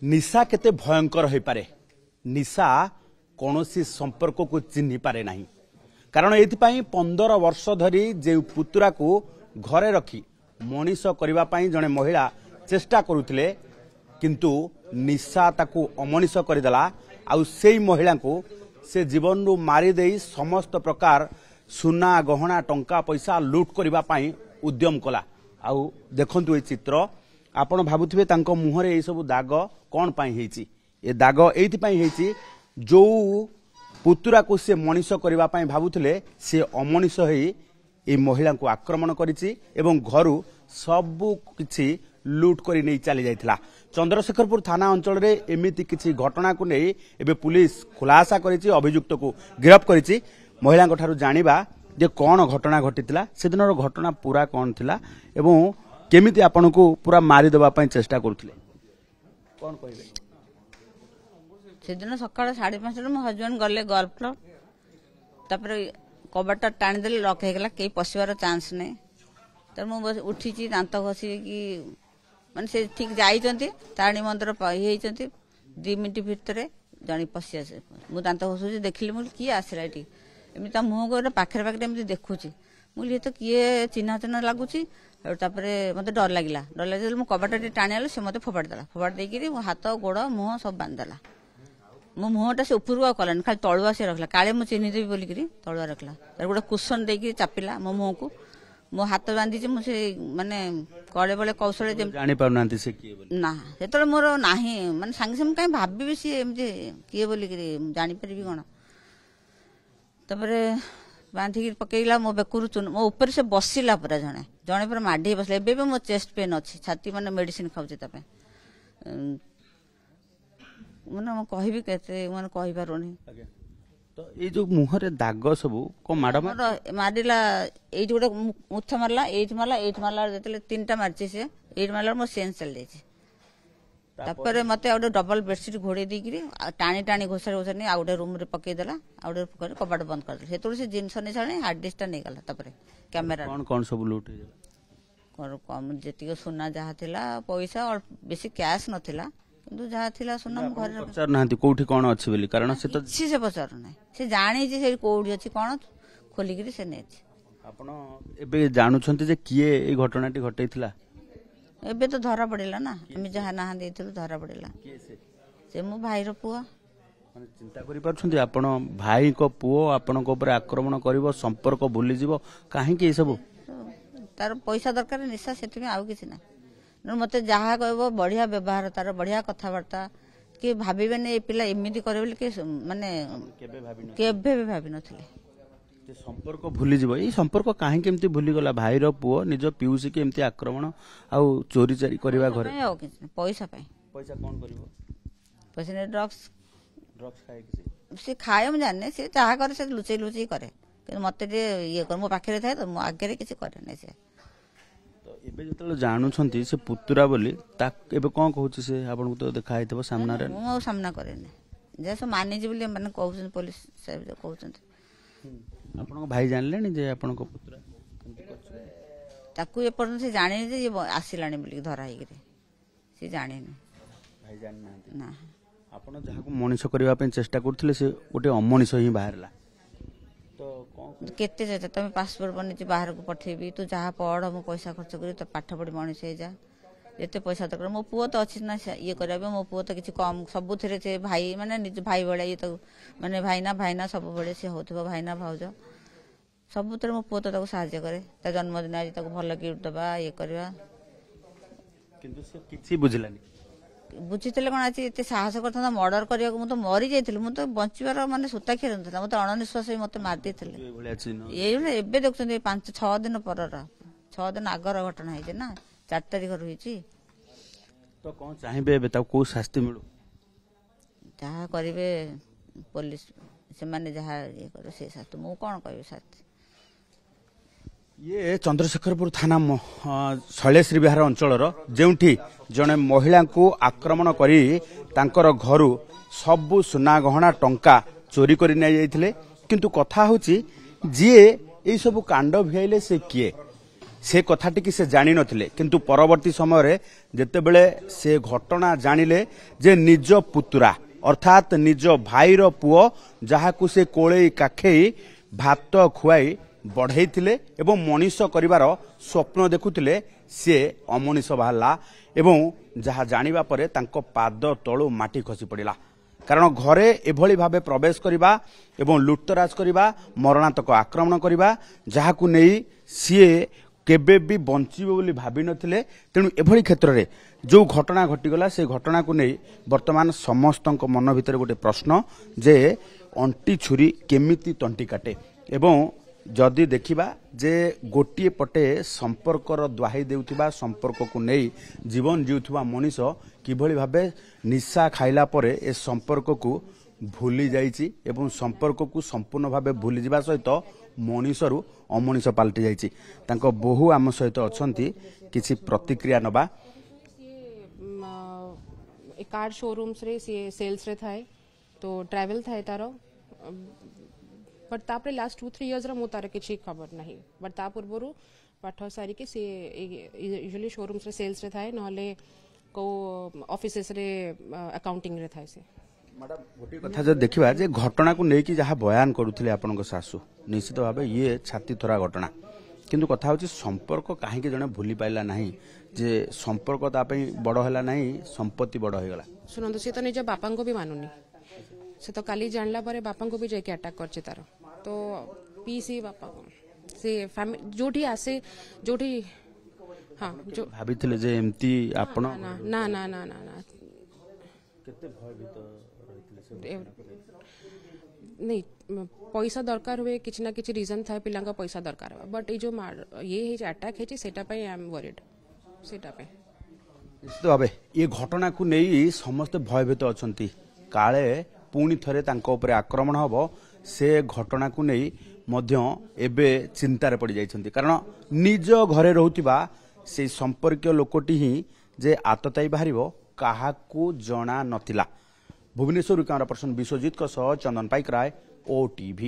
निशा केते भयंकर हो पारे निशा कौनसी संपर्क को चिन्ह पारे नहीं कारण ये 15 वर्ष धरी जे पुतुरा को घरे रखी मनीष करने जड़े महिला चेष्टा करुले किंतु निशा ताकू अमनीष करदेला आउ से महिला को से जीवन रू मारिदे समस्त प्रकार सुना गहना टंका पैसा लुट करने उद्यम कला आउ देखंतु ये चित्र आपण भाबुथिबे तांको मुहरे ए सब दाग कौन पाई हेची ए दाग एथि पाई हेची जो पुतुरा को से मनीष करबा पाई भाबुथिले से अमनीष हेई ए महिला को आक्रमण करिछि एवं घरु सब किछि लूट करी नै चली जाइथिला। चंद्रशेखरपुर थाना अंचल रे एमिति किछि घटना को नै एबे पुलिस खुलासा करिछि अभियुक्त को गिरफ्त करिछि। महिला ठारू जानिबा जे कौन घटना घटितिला से दिनर घटना पूरा कौन थिला एवं केमिति आपन को पूरा मारी देबा पई चेष्टा करथिले कोन कहबे। से दिन सकाळ 5:30 मो हस्बैंड गले गोल्फ क्लब तापर कबाटा टाणी देले लॉक हे गेला के पसिवार चांस नै त मो उठी छी दांत घसी की माने से ठीक जाईचंती ताणी मंदिर पई हेचंती 2 मिनिट भितरे जणी पसि आसे मो दांत घसु देखिली मु की आसिला एटी एमि ता मुह को पाखरे पाखरे एमि देखुची मुझे तो किए चिन्ह चिन्ह लगुच मत डर लगे मु कबाटा टाणी से मत फोपाड़ देकी मो हाथ गोड़ मुह सब बांधदेला मो मुहटा से उपरକୁ कलानी खाली तलुआ से रखला काले मु चिन्ह देवी बोलिक तलुआ रखला गोटे कुशन देकी चापिला मो मुह को मो हाथ बांधी मुझे माने कड़े बड़े कौशल जानी पारनांती से किए बोली ना सेतले मोर नाही माने संगे संगे काई भाबी सी एमजे किए बोलिक जानी परिबी कोन तबरे बांधिक पकईला मो बेकुरु चुन मो ऊपर से बसिला पूरा जने जने पूरा माडी बसले एबे भी मो चेस्ट पेन अछि छाती माने मेडिसिन खाउछि तपे मने मो कहबी केते मने कहि पारोनी। तो ए जो मुहरे दाग सब को माडा माडिला ए जो मुथा मारला जतले तीनटा मारछि से एट मारला मो सेंस चल जाछि तापर मते आउडे डबल बेडशीट घोड़े देकी टाणी टाणी घोषार घोषार नहीं आउडे रूम रे पकई देला आउडे कबाट बंद कर से तो से जिंस नहीं छाने हार्ड डिस्क टा नहीं गला तापर कैमरा कौन कौन सब लूट कर कम जेतिक सोना जहा थिला पैसा और बेसी कैश नथिला किंतु जहा थिला सोना घर रे पचार नांती कोठी कोन अछि बोली कारण से तो से पचार नहीं से जानी जे से कोठी अछि कोन खोली गिरी से नै आपण एबे जानु छंती जे किए ए घटनाटी घटैथिला एबे तो धरा पड़ेला ना हम जहाँ ना देथिलु धरा पड़ेला से मो भाई रो पुआ माने चिंता करि परछुंती आपण भाई को पुओ आपण को ऊपर आक्रमण करिवो संपर्क भूली जीवो काहे के सब तार पैसा दरकार निशा सेति में आउ किछि ना न मते जहाँ कहबो बढ़िया व्यवहार तार बढ़िया कथावार्ता कि भाबिबे ने ए पिला एमिति करे के माने केबे भी भाबी नथिले संपर्क भूली जीव ये संपर्क कहीं केमती भूली गला भाई रो पुओ निज पिउसी के एमती आक्रमण आउ चोरी चारी करबा घरे पैसा कौन करिवो पैसा ने ड्रग्स खाए किसी से खाए हम जाने से चाहा करे से लुचई करे कि मते ये कर मो पाखरे थाए तो मो आगे किसी करे नै से तो एबे जतल जानु छंती से पुतुरा बोली ता एबे कोन कहूची से आपन को तो देखा आइतबो सामना रे मो सामना करे नै जे सो मानि जी बोली माने कहउछन पुलिस साहब जो कहउछन आपन भाई जानले जे आपन को पुतुरा ताकू ए पर्यंत से जाने जे ये आसिलानी बोली धरा ही रे से जाने नै भाई जान ना ना आपन जहा को मनीष करबा पे चेष्टा करथिले से ओटे अमनीष ही बाहरला तो कोन केते जे तमे पासपोर्ट बनि बाहर को पठेबी तू जहा पढ़ हम पैसा खर्च करी तो पाठ पढ़ी मनीष हे जा एते पैसा तक मो पुओ तो अछि ना ये करबे मो पुओ तो किछि कम सब थरे से भाई माने निज भाई बळे ये तो माने भाईना सब बळे से होतबो भाईना भाउज सब थरे मो पुओ तो ताको सहायता करे ता जन्मदिन आज ताको भल गिफ्ट दबा ये करबा किंतु से किछि बुझलानी बुझीते कौन आज एत साहस करता मर्डर करने को तो मरी जाइए मुझे बचार मानने सूता खेल ना मत अणनिश्वास मत मारदे ये देखते 5-6 दिन पर 6 दिन आगर घटना है ना 4 तारिख रही तो कौन चाहिए को शास्ति मिलू जहाँ करेंगे पुलिस से माने जहाँ ये करे से शास्ति मु कौन कह शास्ति ये चंद्रशेखरपुर थाना शैलेश्री विहार अंचल जोठी जड़े महिला को आक्रमण करी तांकर घरु सबु सुना गहना टंका चोरी कर किंतु कथा हूँ जी ये सब कांड भियाइले से किए से कथाटी की से जानी नथिले किंतु परवर्ती समय रे जेतेबेले से घटना जानिले जे निज पुतुरा अर्थात निज भाईर पुओ जहाकू से कोळेई काखेई भात खुआई बढ़ाई एवं मनीष करिवार स्वप्न देखुथिले सी अमनीष बाहला एवं जहा जानिबा परे तांको पाद तळु माटी खसी पड़िला कारण घरे एभली भाबे प्रवेश करिबा एवं लुटतराज करिबा मरणातक आक्रमण करिबा जहाकू नेई सी केबे भी बंचिबो बोली भाबी नथिले तेणु एभली क्षेत्र रे जो घटना घटीगला से घटना को नहीं वर्तमान समस्तक मन भितर गोटे प्रश्न जे अंटी छुरी केमिति तंटी काटे एवं जदि देखिबा जे गोटे पटे संपर्कर द्वाही देउथिबा संपर्क को नहीं जीवन जीउथिबा मनीष किभली भाबे निशा खाइला परे ए संपर्क को भूली जाइछि एवं संपर्क को संपूर्ण भाबे भूली जिबा सहित मनीषरू अमनीष पाल्टी जाइछि तांको बहु आम सहित अछंती किछि प्रतिक्रिया नबा कार शोरूम्स रे सेल्स रे थाए तो ट्रैवल थाए तारो बट तापरे लास्ट 2-3 इयर्स रे मो तार किछि खबर नहीं बट ता पूर्वरु पाठ सारी के से यूजुअली शोरूम्स रे सेल्स रे थाए नहले को ऑफिसेस रे अकाउंटिंग रे थाए से मैडम गोटे कथा जब देखा जे घटना को लेकिन जहाँ बयान करुले आपण शाशु निश्चित भाव ये छाती थोड़ा घटना किंतु कथा हूँ संपर्क कहीं जड़े भूली पाइला नहीं जे संपर्क तापाई बड़ है ना संपत्ति बड़ हो गला सुनंदु सी तो निज बापा को भी मानुनी से तो काली जानला परे बापा को भी जाके अटैक करछे तार तो पीसी बापा से फैमिली जोठी आसे जोठी हां जो भाबिथिले जे एमती आपण ना ना ना ना ना केते भयभीत नहीं पैसा दरकार हुए किसी ना किसी रीजन था पिला पैसा दरकार हुआ बट जो ये अटैक है सेटा पे आई एम वरीड सेटा पे निश्चित भाव ये घटना को नहीं समस्त भयभीत अछंती काले पुणी थरे तांको ऊपर आक्रमण हबो से घटना को नहीं मध्य एबे चिंतार पड़ जाइछंती कारण निज घरे रहउतिबा से संपर्कीय लोकटी ही जे आतताई बाहरिबो काहाकू जना नथिला भुवनेश्वर कैमरा पर्सन विश्वजीत चंदन पाइक राय OTV।